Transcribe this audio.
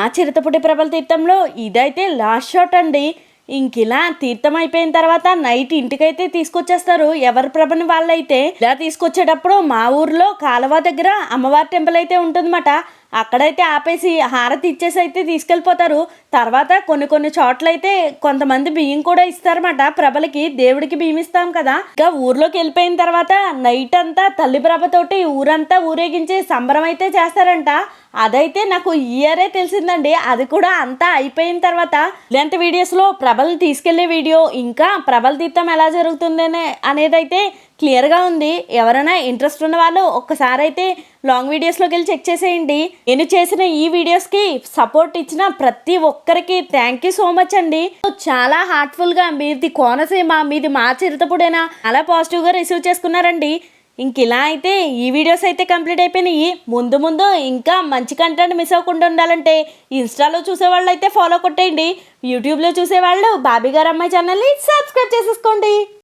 ఆ చిరుతపుటి ప్రభల తీర్థంలో ఇదైతే లాస్ట్ షాట్ అండి. ఇంకిలా తీర్థం అయిపోయిన తర్వాత నైట్ ఇంటికైతే తీసుకొచ్చేస్తారు. ఎవరి ప్రభని వాళ్ళైతే ఇలా తీసుకొచ్చేటప్పుడు మా ఊర్లో కాలువ దగ్గర అమ్మవారి టెంపుల్ అయితే ఉంటుందన్నమాట. అక్కడైతే ఆపేసి హారతి ఇచ్చేసి అయితే తీసుకెళ్ళిపోతారు. తర్వాత కొన్ని చోట్లయితే కొంతమంది బియ్యం కూడా ఇస్తారన్నమాట. ప్రభలకి దేవుడికి బియ్యం ఇస్తాం కదా. ఇంకా ఊర్లోకి వెళ్ళిపోయిన తర్వాత నైట్ అంతా తల్లి ప్రభతోటి ఊరంతా ఊరేగించి సంబరం అయితే చేస్తారంట. అదైతే నాకు ఇయరే తెలిసిందండి. అది కూడా అంతా అయిపోయిన తర్వాత ఇలాంటి వీడియోస్లో ప్రభలను తీసుకెళ్లే వీడియో ఇంకా ప్రభల తీర్థం ఎలా జరుగుతుందనే అనేదైతే క్లియర్గా ఉంది. ఎవరైనా ఇంట్రెస్ట్ ఉన్న వాళ్ళు ఒక్కసారి అయితే లాంగ్ వీడియోస్లోకి వెళ్ళి చెక్ చేసేయండి. నేను చేసిన ఈ వీడియోస్కి సపోర్ట్ ఇచ్చిన ప్రతి ఒక్కరికి థ్యాంక్ యూ సో మచ్ అండి. చాలా హార్ట్ఫుల్గా మీది కోనసీమ, మీది మా చిరుతపుడేనా అలా పాజిటివ్గా రిసీవ్ చేసుకున్నారండి. ఇంక ఇలా అయితే ఈ వీడియోస్ అయితే కంప్లీట్ అయిపోయినాయి. ముందు ఇంకా మంచి కంటెంట్ మిస్ అవ్వకుండా ఉండాలంటే ఇన్స్టాలో చూసేవాళ్ళు అయితే ఫాలో కొట్టేయండి. యూట్యూబ్లో చూసేవాళ్ళు బాబీ గారు అమ్మాయి ఛానల్ని సబ్స్క్రైబ్ చేసేసుకోండి.